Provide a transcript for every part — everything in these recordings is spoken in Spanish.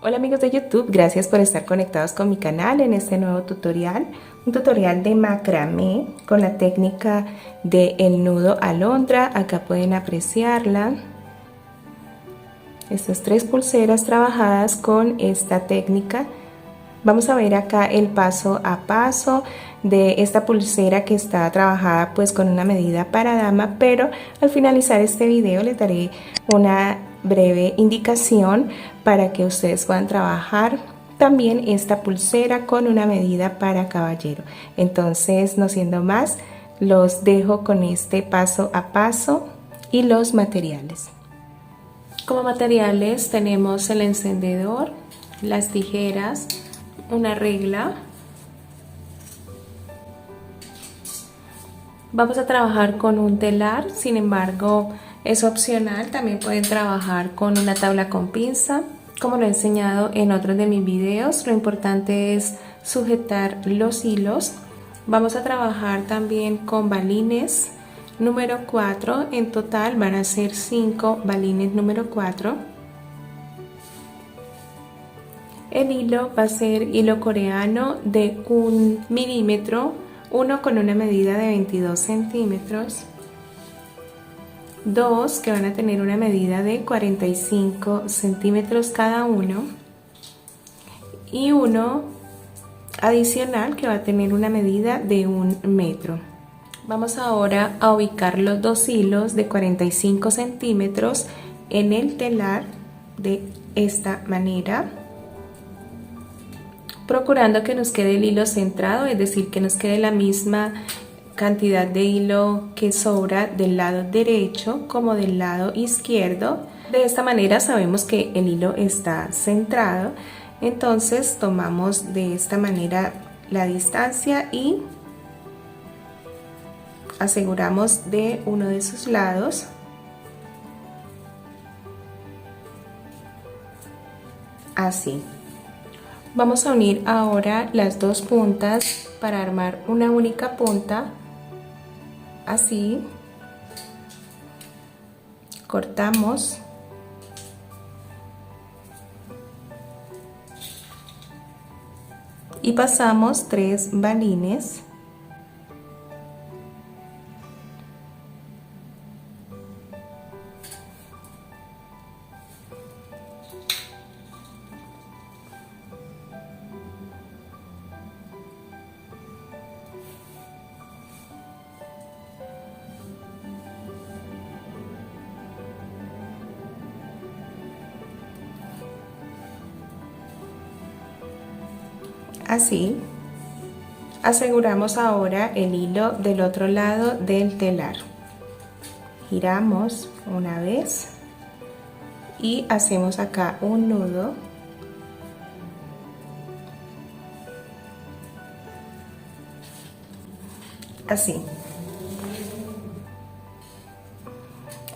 Hola amigos de YouTube, gracias por estar conectados con mi canal en este nuevo tutorial, un tutorial de macramé con la técnica del nudo alondra. Acá pueden apreciarla, estas 3 pulseras trabajadas con esta técnica. Vamos a ver acá el paso a paso de esta pulsera que está trabajada pues con una medida para dama, pero al finalizar este video les daré una breve indicación para que ustedes puedan trabajar también esta pulsera con una medida para caballero. Entonces, no siendo más, los dejo con este paso a paso y los materiales. Como materiales tenemos el encendedor, las tijeras, una regla. Vamos a trabajar con un telar, sin embargo es opcional, también pueden trabajar con una tabla con pinza, como lo he enseñado en otros de mis videos. Lo importante es sujetar los hilos. Vamos a trabajar también con balines número 4, en total van a ser 5 balines número 4. El hilo va a ser hilo coreano de 1 milímetro, uno con una medida de 22 centímetros, dos que van a tener una medida de 45 centímetros cada uno y uno adicional que va a tener una medida de 1 metro. Vamos ahora a ubicar los dos hilos de 45 centímetros en el telar de esta manera, procurando que nos quede el hilo centrado, es decir, que nos quede la misma cantidad de hilo que sobra del lado derecho como del lado izquierdo. De esta manera sabemos que el hilo está centrado. Entonces tomamos de esta manera la distancia y aseguramos de uno de sus lados. Así. Vamos a unir ahora las dos puntas para armar una única punta. Así. Cortamos. Y pasamos 3 balines. Así. Aseguramos ahora el hilo del otro lado del telar. Giramos una vez y hacemos acá un nudo. Así.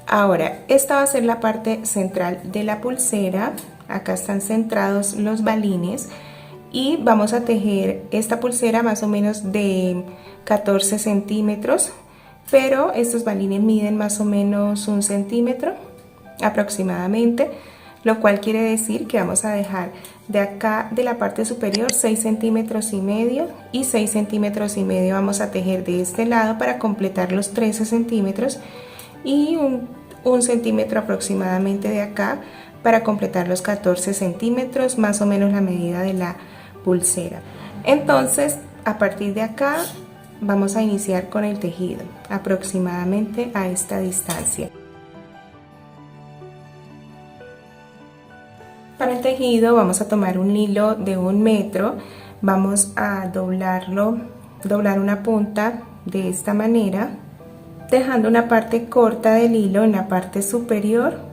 Ahora, esta va a ser la parte central de la pulsera. Acá están centrados los balines. Y vamos a tejer esta pulsera más o menos de 14 centímetros, pero estos balines miden más o menos 1 centímetro aproximadamente, lo cual quiere decir que vamos a dejar de acá de la parte superior 6 centímetros y medio y 6 centímetros y medio vamos a tejer de este lado para completar los 13 centímetros y un centímetro aproximadamente de acá para completar los 14 centímetros, más o menos la medida de la pulsera. Entonces, a partir de acá vamos a iniciar con el tejido aproximadamente a esta distancia. Para el tejido vamos a tomar un hilo de 1 metro, vamos a doblar una punta de esta manera, dejando una parte corta del hilo en la parte superior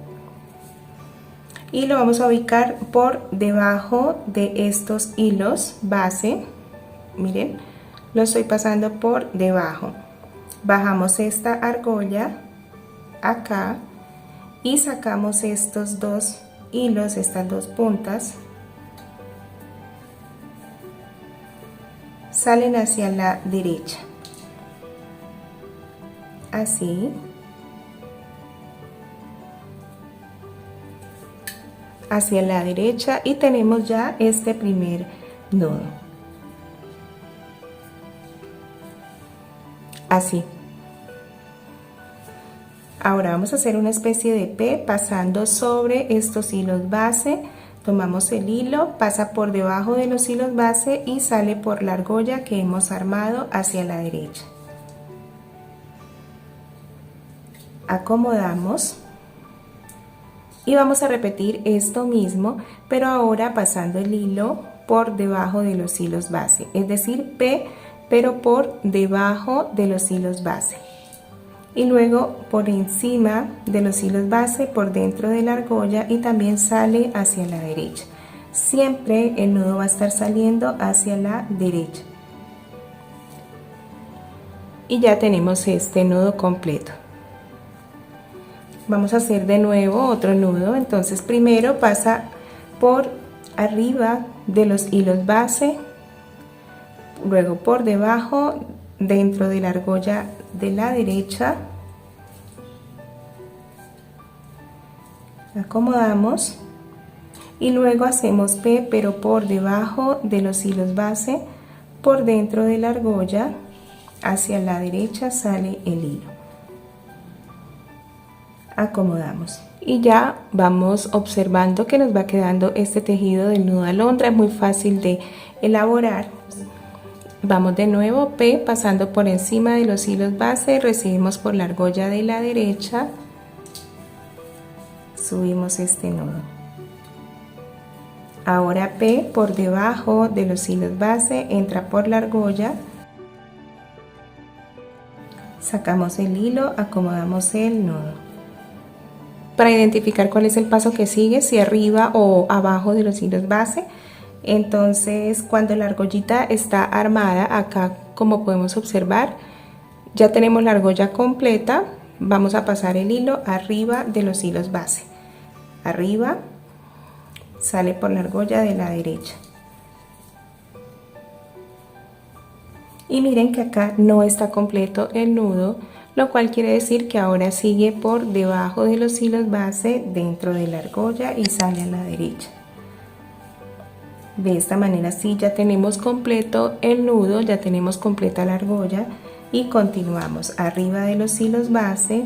y lo vamos a ubicar por debajo de estos hilos base. Miren, lo estoy pasando por debajo. Bajamos esta argolla acá y sacamos estos dos hilos, estas dos puntas, salen hacia la derecha, así. hacia la derecha y tenemos ya este primer nudo. Así. Ahora vamos a hacer una especie de P pasando sobre estos hilos base. Tomamos el hilo, pasa por debajo de los hilos base y sale por la argolla que hemos armado hacia la derecha. Acomodamos y vamos a repetir esto mismo, pero ahora pasando el hilo por debajo de los hilos base, es decir, P, pero por debajo de los hilos base. Y luego por encima de los hilos base, por dentro de la argolla, y también sale hacia la derecha. Siempre el nudo va a estar saliendo hacia la derecha. Y ya tenemos este nudo completo. Vamos a hacer de nuevo otro nudo. Entonces primero pasa por arriba de los hilos base, luego por debajo, dentro de la argolla de la derecha, acomodamos y luego hacemos P, pero por debajo de los hilos base, por dentro de la argolla, hacia la derecha sale el hilo. Acomodamos y ya vamos observando que nos va quedando este tejido del nudo alondra. Es muy fácil de elaborar. Vamos de nuevo, P, pasando por encima de los hilos base, recibimos por la argolla de la derecha, subimos este nudo. Ahora P por debajo de los hilos base, entra por la argolla, sacamos el hilo, acomodamos el nudo. Para identificar cuál es el paso que sigue, si arriba o abajo de los hilos base, entonces cuando la argollita está armada, acá como podemos observar, ya tenemos la argolla completa, vamos a pasar el hilo arriba de los hilos base. Arriba, sale por la argolla de la derecha. Y miren que acá no está completo el nudo, lo cual quiere decir que ahora sigue por debajo de los hilos base, dentro de la argolla y sale a la derecha. De esta manera sí ya tenemos completo el nudo, ya tenemos completa la argolla y continuamos arriba de los hilos base,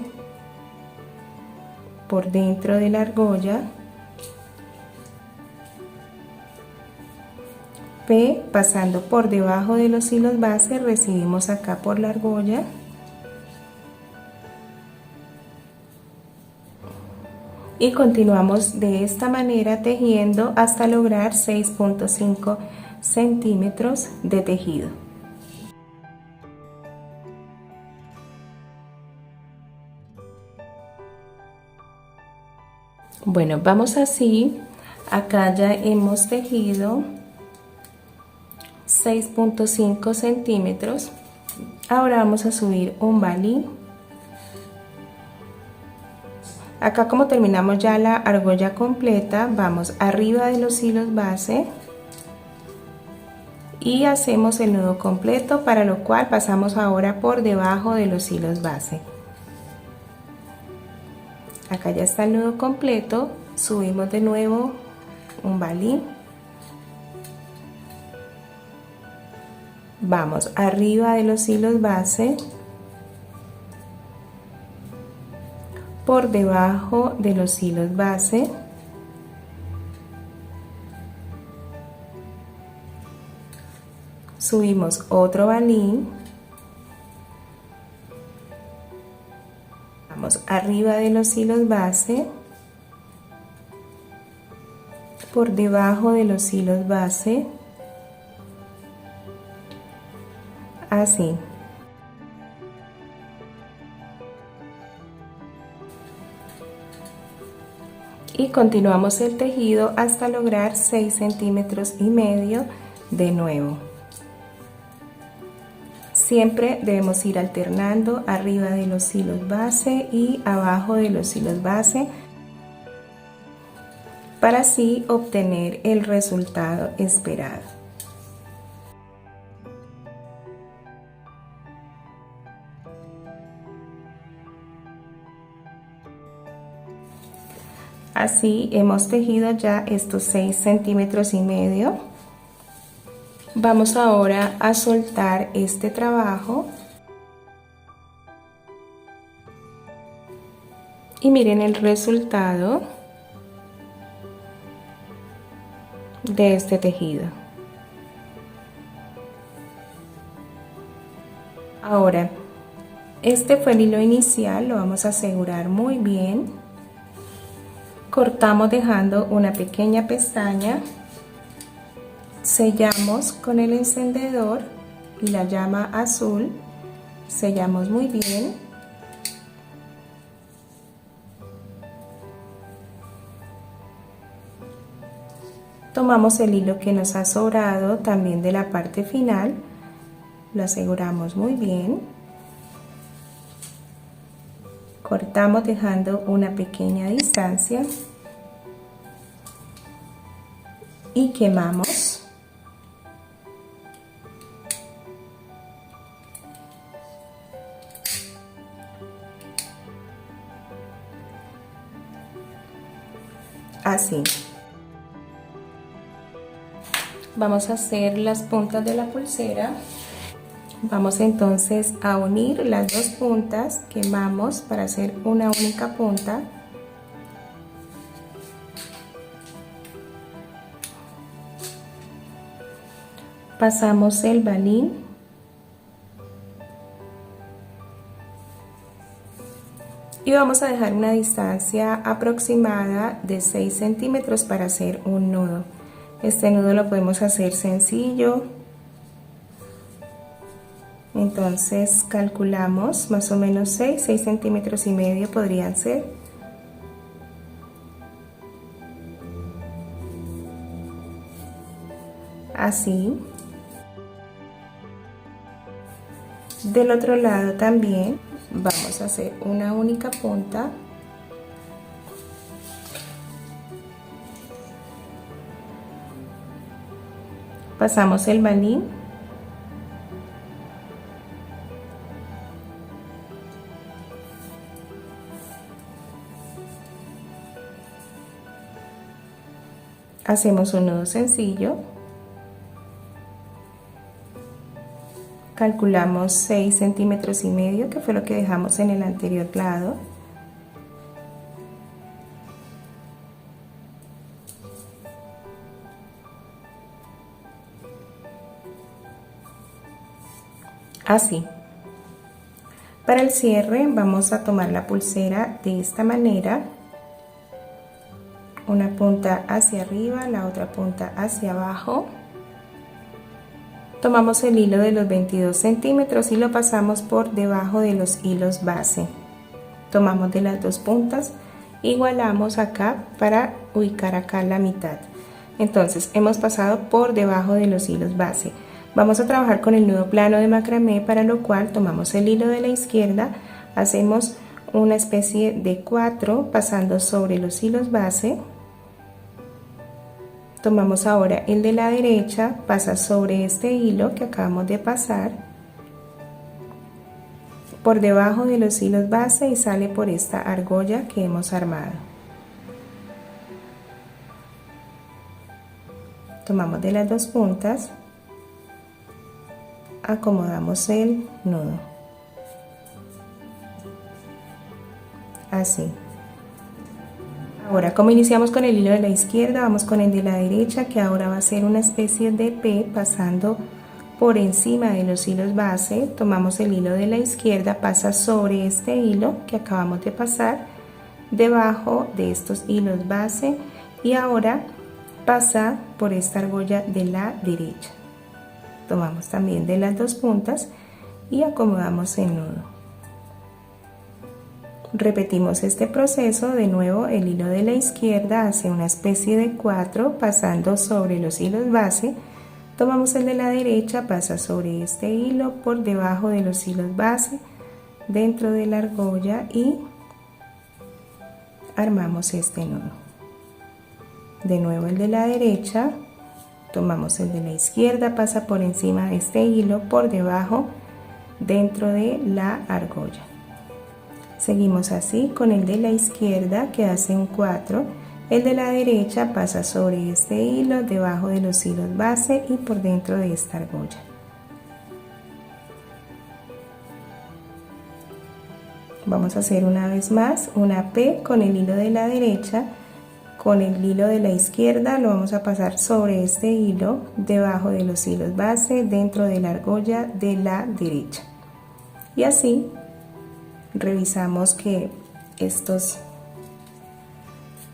por dentro de la argolla, P, pasando por debajo de los hilos base, recibimos acá por la argolla y continuamos de esta manera tejiendo hasta lograr 6.5 centímetros de tejido. Bueno, vamos así. Acá ya hemos tejido 6.5 centímetros. Ahora vamos a subir un balín. Acá como terminamos ya la argolla completa, vamos arriba de los hilos base y hacemos el nudo completo, para lo cual pasamos ahora por debajo de los hilos base. Acá ya está el nudo completo, subimos de nuevo un balín. Vamos arriba de los hilos base, por debajo de los hilos base, subimos otro balín, vamos arriba de los hilos base, por debajo de los hilos base, así. Y continuamos el tejido hasta lograr 6 centímetros y medio de nuevo. Siempre debemos ir alternando arriba de los hilos base y abajo de los hilos base para así obtener el resultado esperado. Así hemos tejido ya estos 6 centímetros y medio. Vamos ahora a soltar este trabajo y miren el resultado de este tejido. Ahora, este fue el hilo inicial, lo vamos a asegurar muy bien. Cortamos dejando una pequeña pestaña, sellamos con el encendedor y la llama azul, sellamos muy bien. Tomamos el hilo que nos ha sobrado también de la parte final, lo aseguramos muy bien. Cortamos dejando una pequeña distancia y quemamos. Así. Vamos a hacer las puntas de la pulsera. Vamos entonces a unir las dos puntas, quemamos para hacer una única punta. Pasamos el balín y vamos a dejar una distancia aproximada de 6 centímetros para hacer un nudo. Este nudo lo podemos hacer sencillo, entonces calculamos más o menos 6 centímetros y medio podrían ser. Así. Del otro lado también vamos a hacer una única punta. Pasamos el balín hacemos un nudo sencillo, calculamos 6 centímetros y medio, que fue lo que dejamos en el anterior lado. Así. Para el cierre vamos a tomar la pulsera de esta manera, una punta hacia arriba, la otra punta hacia abajo. Tomamos el hilo de los 22 centímetros y lo pasamos por debajo de los hilos base. Tomamos de las dos puntas, igualamos acá para ubicar acá la mitad. Entonces hemos pasado por debajo de los hilos base. Vamos a trabajar con el nudo plano de macramé, para lo cual tomamos el hilo de la izquierda, hacemos una especie de 4 pasando sobre los hilos base. Tomamos ahora el de la derecha, pasa sobre este hilo que acabamos de pasar, por debajo de los hilos base y sale por esta argolla que hemos armado. Tomamos de las dos puntas, acomodamos el nudo, así. Ahora, como iniciamos con el hilo de la izquierda, vamos con el de la derecha, que ahora va a ser una especie de P pasando por encima de los hilos base. Tomamos el hilo de la izquierda, pasa sobre este hilo que acabamos de pasar, debajo de estos hilos base, y ahora pasa por esta argolla de la derecha. Tomamos también de las dos puntas y acomodamos el nudo. Repetimos este proceso de nuevo. El hilo de la izquierda hace una especie de 4 pasando sobre los hilos base. Tomamos el de la derecha, pasa sobre este hilo por debajo de los hilos base, dentro de la argolla, y armamos este nudo. De nuevo el de la derecha, tomamos el de la izquierda, pasa por encima de este hilo, por debajo, dentro de la argolla. Seguimos así con el de la izquierda, que hace un 4, El de la derecha pasa sobre este hilo, debajo de los hilos base y por dentro de esta argolla. Vamos a hacer una vez más una P con el hilo de la derecha, con el hilo de la izquierda lo vamos a pasar sobre este hilo, debajo de los hilos base, dentro de la argolla de la derecha. Y así revisamos que estos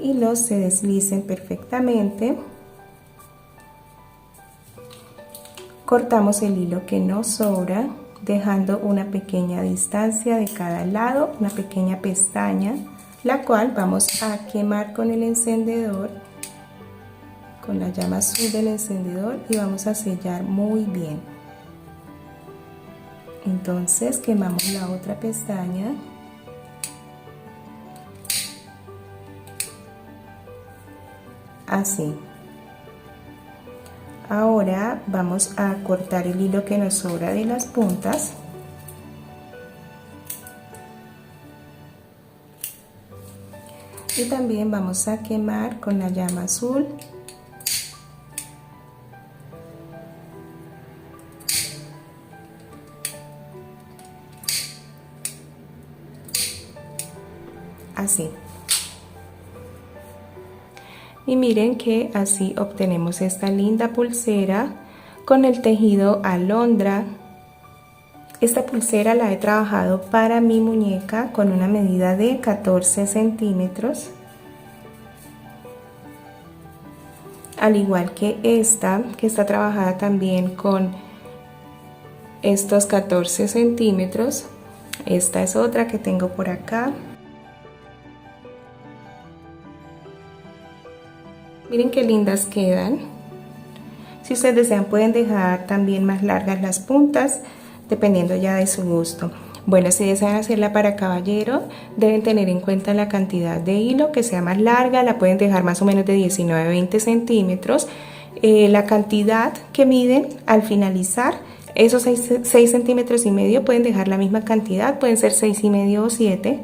hilos se deslicen perfectamente. Cortamos el hilo que nos sobra, dejando una pequeña distancia de cada lado, una pequeña pestaña, la cual vamos a quemar con el encendedor, con la llama azul del encendedor, y vamos a sellar muy bien. Entonces quemamos la otra pestaña. Así. Ahora vamos a cortar el hilo que nos sobra de las puntas. Y también vamos a quemar con la llama azul. Así. Y miren que así obtenemos esta linda pulsera con el tejido alondra. Esta pulsera la he trabajado para mi muñeca con una medida de 14 centímetros. Al igual que esta, que está trabajada también con estos 14 centímetros. Esta es otra que tengo por acá. Miren qué lindas quedan. Si ustedes desean pueden dejar también más largas las puntas, dependiendo ya de su gusto. Bueno, si desean hacerla para caballero, deben tener en cuenta la cantidad de hilo, que sea más larga, la pueden dejar más o menos de 19-20 centímetros. La cantidad que miden al finalizar, esos 6 centímetros y medio, pueden dejar la misma cantidad, pueden ser 6 y medio o 7,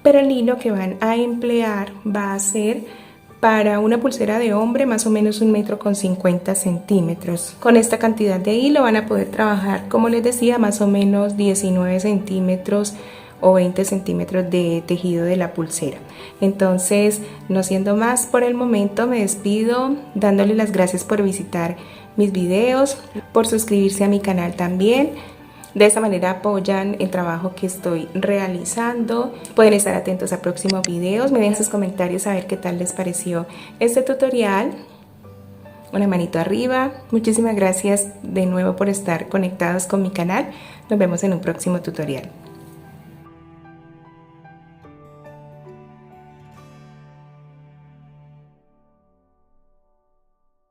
pero el hilo que van a emplear va a ser para una pulsera de hombre más o menos 1,50 m. Con esta cantidad de hilo van a poder trabajar, como les decía, más o menos 19 centímetros o 20 centímetros de tejido de la pulsera. Entonces, no siendo más por el momento, me despido dándole las gracias por visitar mis videos, por suscribirse a mi canal también. De esta manera apoyan el trabajo que estoy realizando. Pueden estar atentos a próximos videos. Me dejen sus comentarios a ver qué tal les pareció este tutorial. Una manito arriba. Muchísimas gracias de nuevo por estar conectados con mi canal. Nos vemos en un próximo tutorial.